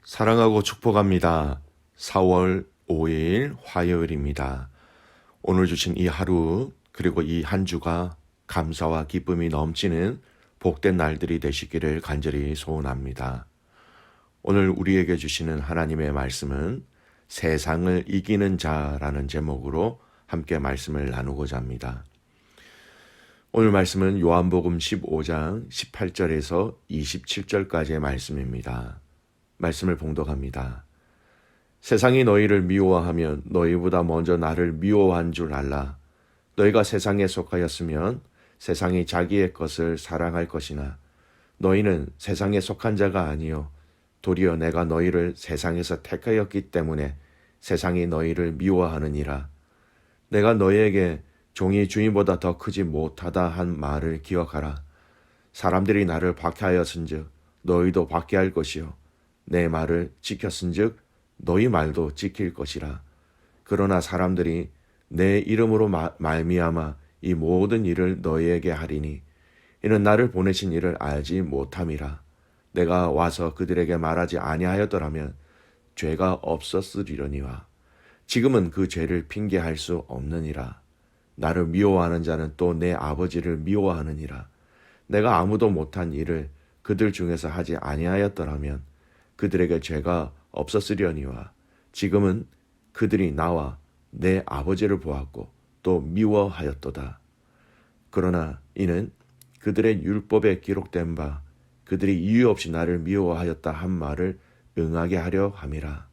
사랑하고 축복합니다. 4월 5일 화요일입니다. 오늘 주신 이 하루 그리고 이 한 주가 감사와 기쁨이 넘치는 복된 날들이 되시기를 간절히 소원합니다. 오늘 우리에게 주시는 하나님의 말씀은 세상을 이기는 자라는 제목으로 함께 말씀을 나누고자 합니다. 오늘 말씀은 요한복음 15장 18절에서 27절까지의 말씀입니다. 말씀을 봉독합니다. 세상이 너희를 미워하면 너희보다 먼저 나를 미워한 줄 알라. 너희가 세상에 속하였으면 세상이 자기의 것을 사랑할 것이나 너희는 세상에 속한 자가 아니요 도리어 내가 너희를 세상에서 택하였기 때문에 세상이 너희를 미워하느니라. 내가 너희에게 종이 주인보다 더 크지 못하다 한 말을 기억하라. 사람들이 나를 박해하였은즉 너희도 박해할 것이요 내 말을 지켰은즉 너희 말도 지킬 것이라. 그러나 사람들이 내 이름으로 말미암아 이 모든 일을 너희에게 하리니 이는 나를 보내신 이를 알지 못함이라. 내가 와서 그들에게 말하지 아니하였더라면 죄가 없었으리려니와 지금은 그 죄를 핑계할 수 없느니라. 나를 미워하는 자는 또 내 아버지를 미워하느니라. 내가 아무도 못한 일을 그들 중에서 하지 아니하였더라면 그들에게 죄가 없었으려니와 지금은 그들이 나와 내 아버지를 보았고 또 미워하였도다. 그러나 이는 그들의 율법에 기록된 바 그들이 이유 없이 나를 미워하였다 한 말을 응하게 하려 함이라.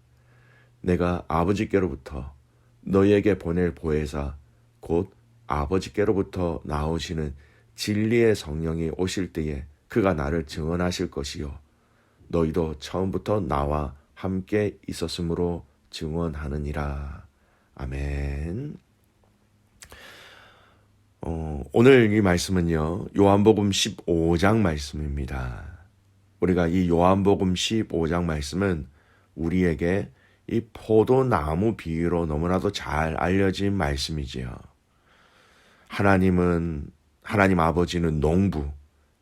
내가 아버지께로부터 너희에게 보낼 보혜사 곧 아버지께로부터 나오시는 진리의 성령이 오실 때에 그가 나를 증언하실 것이요 너희도 처음부터 나와 함께 있었으므로 증언하느니라. 아멘. 오늘 이 말씀은요, 요한복음 15장 말씀입니다. 우리가 이 요한복음 15장 말씀은 우리에게 이 포도나무 비유로 너무나도 잘 알려진 말씀이지요. 하나님 아버지는 농부,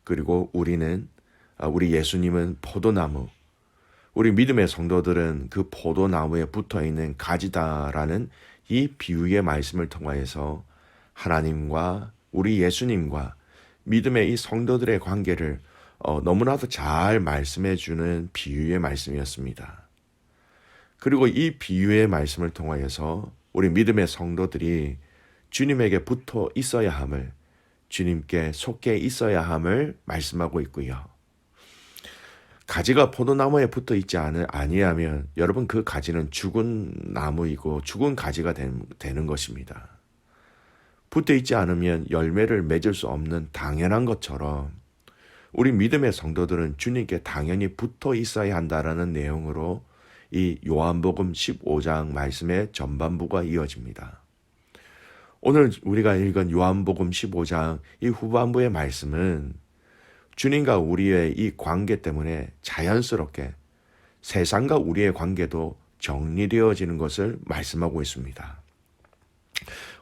그리고 우리 예수님은 포도나무, 우리 믿음의 성도들은 그 포도나무에 붙어있는 가지다라는 이 비유의 말씀을 통하여서 하나님과 우리 예수님과 믿음의 이 성도들의 관계를 너무나도 잘 말씀해 주는 비유의 말씀이었습니다. 그리고 이 비유의 말씀을 통하여서 우리 믿음의 성도들이 주님에게 붙어 있어야 함을, 주님께 속해 있어야 함을 말씀하고 있고요. 가지가 포도나무에 붙어 있지 아니하면 여러분 그 가지는 죽은 나무이고 죽은 가지가 되는 것입니다. 붙어 있지 않으면 열매를 맺을 수 없는 당연한 것처럼 우리 믿음의 성도들은 주님께 당연히 붙어 있어야 한다라는 내용으로 이 요한복음 15장 말씀의 전반부가 이어집니다. 오늘 우리가 읽은 요한복음 15장 이 후반부의 말씀은 주님과 우리의 이 관계 때문에 자연스럽게 세상과 우리의 관계도 정리되어지는 것을 말씀하고 있습니다.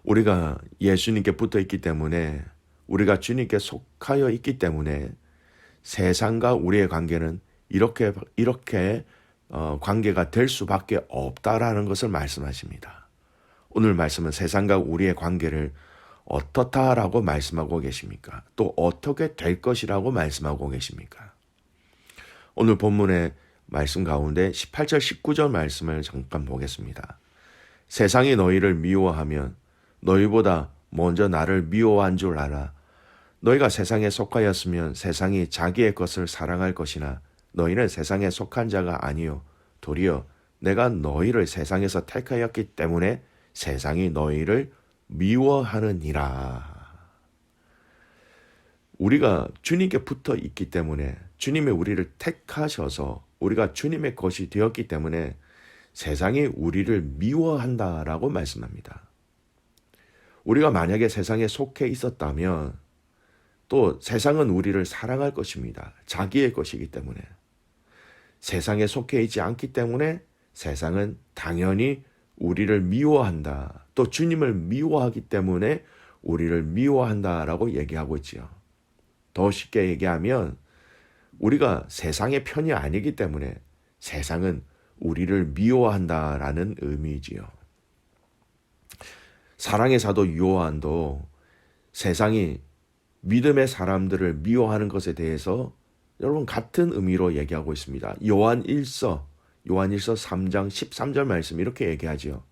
우리가 예수님께 붙어 있기 때문에, 우리가 주님께 속하여 있기 때문에 세상과 우리의 관계는 이렇게 관계가 될 수밖에 없다라는 것을 말씀하십니다. 오늘 말씀은 세상과 우리의 관계를 어떻다라고 말씀하고 계십니까? 또 어떻게 될 것이라고 말씀하고 계십니까? 오늘 본문의 말씀 가운데 18절 19절 말씀을 잠깐 보겠습니다. 세상이 너희를 미워하면 너희보다 먼저 나를 미워한 줄 알아. 너희가 세상에 속하였으면 세상이 자기의 것을 사랑할 것이나 너희는 세상에 속한 자가 아니요 도리어 내가 너희를 세상에서 택하였기 때문에 세상이 너희를 미워하느니라. 우리가 주님께 붙어 있기 때문에, 주님이 우리를 택하셔서 우리가 주님의 것이 되었기 때문에 세상이 우리를 미워한다라고 말씀합니다. 우리가 만약에 세상에 속해 있었다면 또 세상은 우리를 사랑할 것입니다. 자기의 것이기 때문에. 세상에 속해 있지 않기 때문에 세상은 당연히 우리를 미워한다. 또 주님을 미워하기 때문에 우리를 미워한다라고 얘기하고 있지요. 더 쉽게 얘기하면 우리가 세상의 편이 아니기 때문에 세상은 우리를 미워한다라는 의미지요. 사랑의 사도 요한도 세상이 믿음의 사람들을 미워하는 것에 대해서 여러분 같은 의미로 얘기하고 있습니다. 요한 1서 3장 13절 말씀 이렇게 얘기하지요.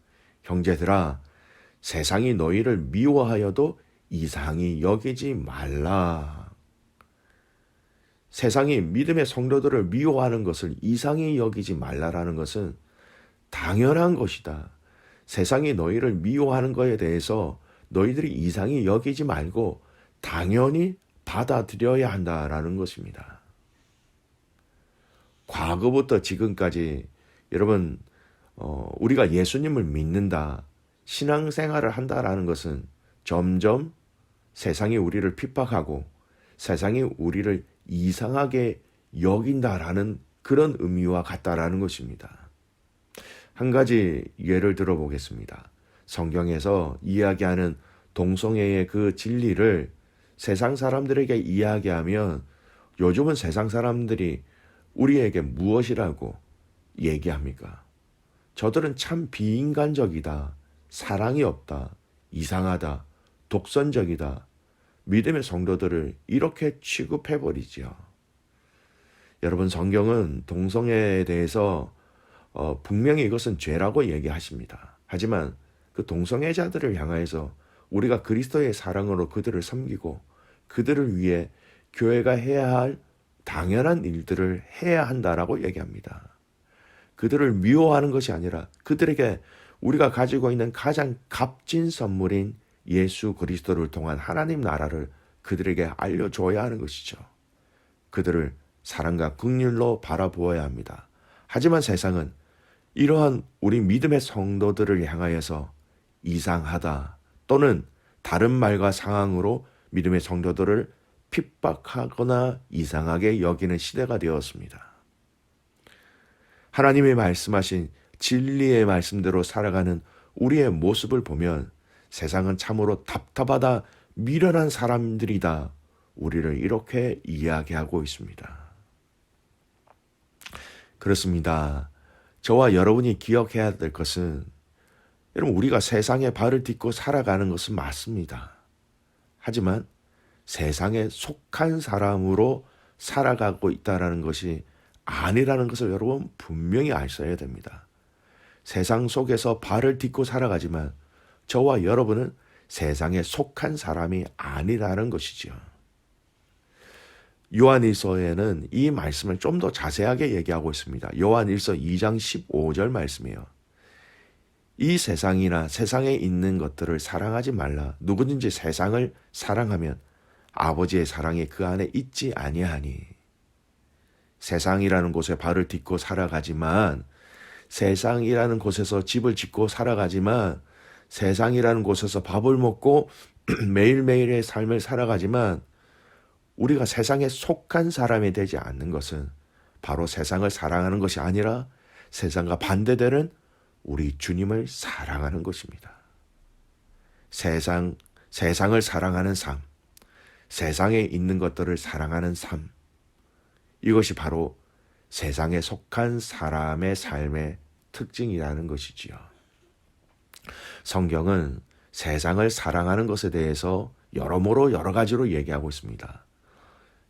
형제들아, 세상이 너희를 미워하여도 이상히 여기지 말라. 세상이 믿음의 성도들을 미워하는 것을 이상히 여기지 말라라는 것은 당연한 것이다. 세상이 너희를 미워하는 것에 대해서 너희들이 이상히 여기지 말고 당연히 받아들여야 한다라는 것입니다. 과거부터 지금까지 여러분 우리가 예수님을 믿는다, 신앙생활을 한다라는 것은 점점 세상이 우리를 핍박하고 세상이 우리를 이상하게 여긴다라는 그런 의미와 같다라는 것입니다. 한 가지 예를 들어보겠습니다. 성경에서 이야기하는 동성애의 그 진리를 세상 사람들에게 이야기하면 요즘은 세상 사람들이 우리에게 무엇이라고 얘기합니까? 저들은 참 비인간적이다, 사랑이 없다, 이상하다, 독선적이다. 믿음의 성도들을 이렇게 취급해버리지요. 여러분, 성경은 동성애에 대해서 분명히 이것은 죄라고 얘기하십니다. 하지만 그 동성애자들을 향하여서 우리가 그리스도의 사랑으로 그들을 섬기고 그들을 위해 교회가 해야 할 당연한 일들을 해야 한다라고 얘기합니다. 그들을 미워하는 것이 아니라 그들에게 우리가 가지고 있는 가장 값진 선물인 예수 그리스도를 통한 하나님 나라를 그들에게 알려줘야 하는 것이죠. 그들을 사랑과 긍휼로 바라보아야 합니다. 하지만 세상은 이러한 우리 믿음의 성도들을 향하여서 이상하다 또는 다른 말과 상황으로 믿음의 성도들을 핍박하거나 이상하게 여기는 시대가 되었습니다. 하나님의 말씀하신 진리의 말씀대로 살아가는 우리의 모습을 보면 세상은 참으로 답답하다, 미련한 사람들이다, 우리를 이렇게 이야기하고 있습니다. 그렇습니다. 저와 여러분이 기억해야 될 것은 여러분, 우리가 세상에 발을 딛고 살아가는 것은 맞습니다. 하지만 세상에 속한 사람으로 살아가고 있다는 것이 아니라는 것을 여러분 분명히 아셔야 됩니다. 세상 속에서 발을 딛고 살아가지만 저와 여러분은 세상에 속한 사람이 아니라는 것이죠. 요한일서에는 이 말씀을 좀 더 자세하게 얘기하고 있습니다. 요한일서 2장 15절 말씀이에요. 이 세상이나 세상에 있는 것들을 사랑하지 말라. 누구든지 세상을 사랑하면 아버지의 사랑이 그 안에 있지 아니하니. 세상이라는 곳에 발을 딛고 살아가지만, 세상이라는 곳에서 집을 짓고 살아가지만, 세상이라는 곳에서 밥을 먹고 매일매일의 삶을 살아가지만 우리가 세상에 속한 사람이 되지 않는 것은 바로 세상을 사랑하는 것이 아니라 세상과 반대되는 우리 주님을 사랑하는 것입니다. 세상을 사랑하는 삶, 세상에 있는 것들을 사랑하는 삶, 이것이 바로 세상에 속한 사람의 삶의 특징이라는 것이지요. 성경은 세상을 사랑하는 것에 대해서 여러모로 여러 가지로 얘기하고 있습니다.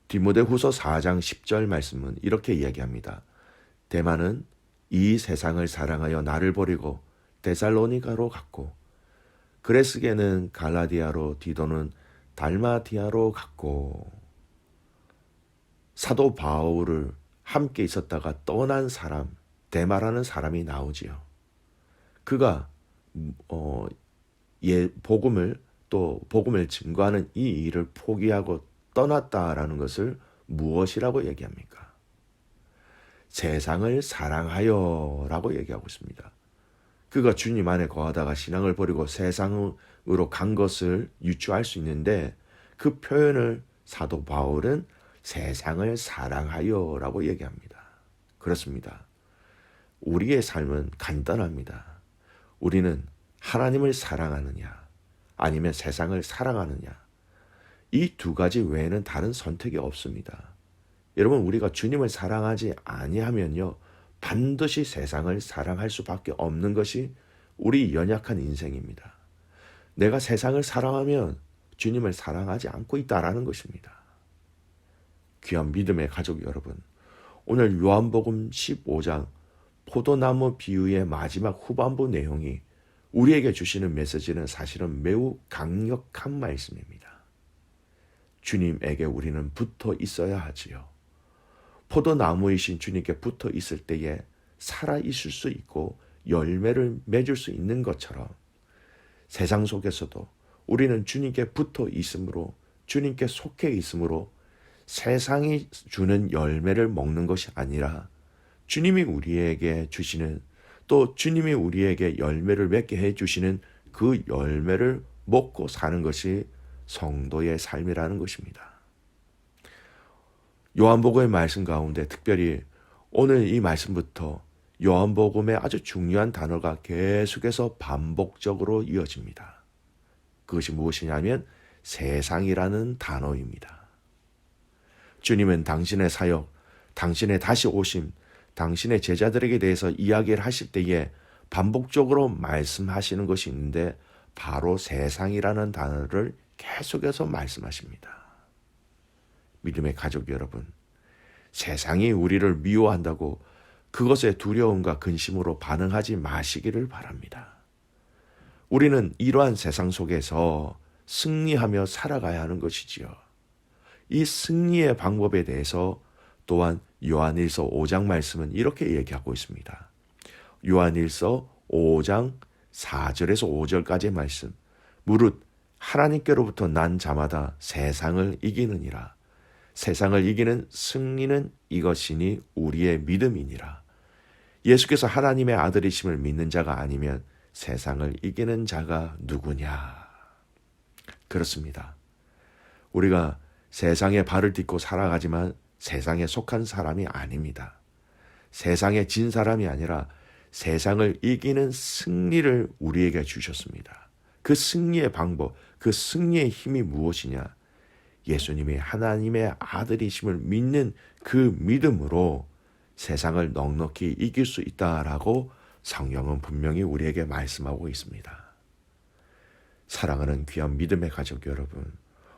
디모데후서 4장 10절 말씀은 이렇게 이야기합니다. 데마는 이 세상을 사랑하여 나를 버리고 데살로니가로 갔고, 그레스게는 갈라디아로, 디도는 달마티아로 갔고. 사도 바울을 함께 있었다가 떠난 사람, 데마라는 사람이 나오지요. 그가 복음을 증거하는 이 일을 포기하고 떠났다라는 것을 무엇이라고 얘기합니까? 세상을 사랑하여라고 얘기하고 있습니다. 그가 주님 안에 거하다가 신앙을 버리고 세상으로 간 것을 유추할 수 있는데, 그 표현을 사도 바울은 세상을 사랑하여라고 얘기합니다. 그렇습니다. 우리의 삶은 간단합니다. 우리는 하나님을 사랑하느냐 아니면 세상을 사랑하느냐, 이 두 가지 외에는 다른 선택이 없습니다. 여러분, 우리가 주님을 사랑하지 아니하면요, 반드시 세상을 사랑할 수밖에 없는 것이 우리 연약한 인생입니다. 내가 세상을 사랑하면 주님을 사랑하지 않고 있다라는 것입니다. 귀한 믿음의 가족 여러분, 오늘 요한복음 15장 포도나무 비유의 마지막 후반부 내용이 우리에게 주시는 메시지는 사실은 매우 강력한 말씀입니다. 주님에게 우리는 붙어 있어야 하지요. 포도나무이신 주님께 붙어 있을 때에 살아 있을 수 있고 열매를 맺을 수 있는 것처럼 세상 속에서도 우리는 주님께 붙어 있으므로, 주님께 속해 있으므로 세상이 주는 열매를 먹는 것이 아니라 주님이 우리에게 주시는, 또 주님이 우리에게 열매를 맺게 해주시는 그 열매를 먹고 사는 것이 성도의 삶이라는 것입니다. 요한복음의 말씀 가운데 특별히 오늘 이 말씀부터 요한복음의 아주 중요한 단어가 계속해서 반복적으로 이어집니다. 그것이 무엇이냐면 세상이라는 단어입니다. 주님은 당신의 사역, 당신의 다시 오심, 당신의 제자들에게 대해서 이야기를 하실 때에 반복적으로 말씀하시는 것이 있는데 바로 세상이라는 단어를 계속해서 말씀하십니다. 믿음의 가족 여러분, 세상이 우리를 미워한다고 그것에 두려움과 근심으로 반응하지 마시기를 바랍니다. 우리는 이러한 세상 속에서 승리하며 살아가야 하는 것이지요. 이 승리의 방법에 대해서 또한 요한일서 5장 말씀은 이렇게 얘기하고 있습니다. 요한일서 5장 4절에서 5절까지의 말씀. 무릇 하나님께로부터 난 자마다 세상을 이기느니라. 세상을 이기는 승리는 이것이니 우리의 믿음이니라. 예수께서 하나님의 아들이심을 믿는 자가 아니면 세상을 이기는 자가 누구냐? 그렇습니다. 우리가 세상에 발을 딛고 살아가지만 세상에 속한 사람이 아닙니다. 세상에 진 사람이 아니라 세상을 이기는 승리를 우리에게 주셨습니다. 그 승리의 방법, 그 승리의 힘이 무엇이냐? 예수님이 하나님의 아들이심을 믿는 그 믿음으로 세상을 넉넉히 이길 수 있다라고 성경은 분명히 우리에게 말씀하고 있습니다. 사랑하는 귀한 믿음의 가족 여러분,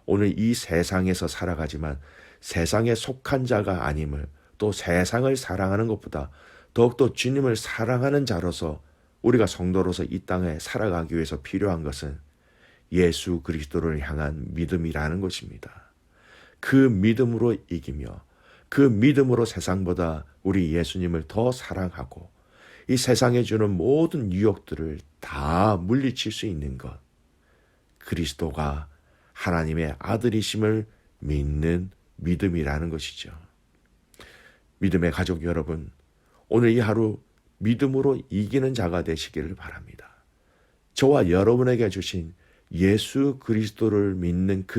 오늘 이 세상에서 살아가지만 세상에 속한 자가 아님을, 또 세상을 사랑하는 것보다 더욱더 주님을 사랑하는 자로서 우리가 성도로서 이 땅에 살아가기 위해서 필요한 것은 예수 그리스도를 향한 믿음이라는 것입니다. 그 믿음으로 이기며 그 믿음으로 세상보다 우리 예수님을 더 사랑하고 이 세상에 주는 모든 유혹들을 다 물리칠 수 있는 것, 그리스도가 하나님의 아들이심을 믿는 믿음이라는 것이죠. 믿음의 가족 여러분, 오늘 이 하루 믿음으로 이기는 자가 되시기를 바랍니다. 저와 여러분에게 주신 예수 그리스도를 믿는 그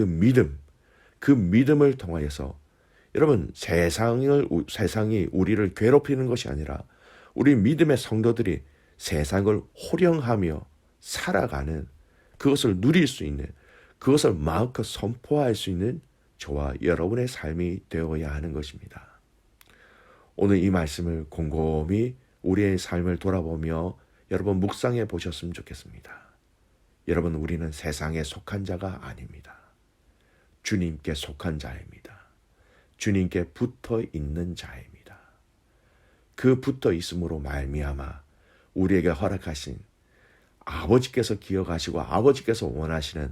믿음을 통하여서 여러분, 세상이 우리를 괴롭히는 것이 아니라 우리 믿음의 성도들이 세상을 호령하며 살아가는, 그것을 누릴 수 있는, 그것을 마음껏 선포할 수 있는 저와 여러분의 삶이 되어야 하는 것입니다. 오늘 이 말씀을 곰곰이 우리의 삶을 돌아보며 여러분 묵상해 보셨으면 좋겠습니다. 여러분, 우리는 세상에 속한 자가 아닙니다. 주님께 속한 자입니다. 주님께 붙어 있는 자입니다. 그 붙어 있음으로 말미암아 우리에게 허락하신 아버지께서 기억하시고 아버지께서 원하시는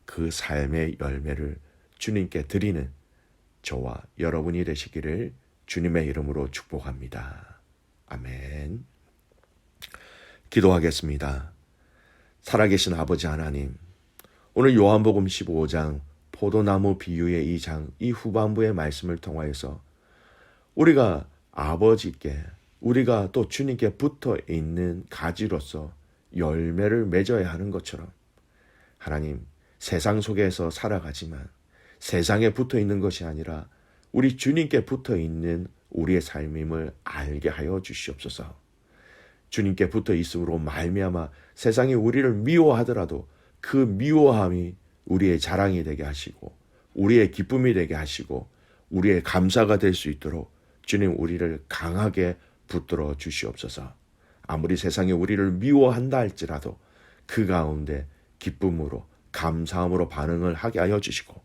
그 삶의 열매를 주님께 드리는 저와 여러분이 되시기를 주님의 이름으로 축복합니다. 아멘. 기도하겠습니다. 살아계신 아버지 하나님, 오늘 요한복음 15장 포도나무 비유의 이 후반부의 말씀을 통하여서 우리가 아버지께, 우리가 또 주님께 붙어 있는 가지로서 열매를 맺어야 하는 것처럼 하나님, 세상 속에서 살아가지만 세상에 붙어 있는 것이 아니라 우리 주님께 붙어 있는 우리의 삶임을 알게 하여 주시옵소서. 주님께 붙어 있음으로 말미암아 세상이 우리를 미워하더라도 그 미워함이 우리의 자랑이 되게 하시고 우리의 기쁨이 되게 하시고 우리의 감사가 될 수 있도록 주님, 우리를 강하게 붙들어 주시옵소서. 아무리 세상이 우리를 미워한다 할지라도 그 가운데 기쁨으로 감사함으로 반응을 하게 하여 주시고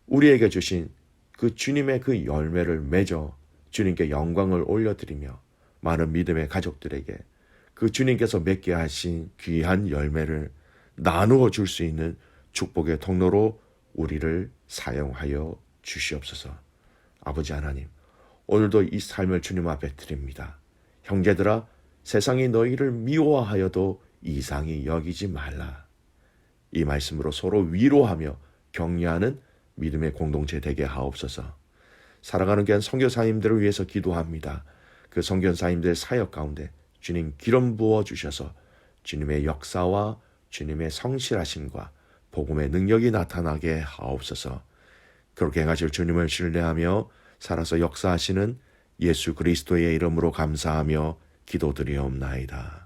우리에게 주신 그 주님의 그 열매를 맺어 주님께 영광을 올려드리며 많은 믿음의 가족들에게 그 주님께서 맺게 하신 귀한 열매를 나누어 줄 수 있는 축복의 통로로 우리를 사용하여 주시옵소서. 아버지 하나님, 오늘도 이 삶을 주님 앞에 드립니다. 형제들아, 세상이 너희를 미워하여도 이상히 여기지 말라. 이 말씀으로 서로 위로하며 격려하는 믿음의 공동체 되게 하옵소서. 살아가는 귀한 선교사님들을 위해서 기도합니다. 그 선교사님들의 사역 가운데 주님 기름 부어 주셔서 주님의 역사와 주님의 성실하심과 복음의 능력이 나타나게 하옵소서. 그렇게 행하실 주님을 신뢰하며 살아서 역사하시는 예수 그리스도의 이름으로 감사하며 기도드리옵나이다.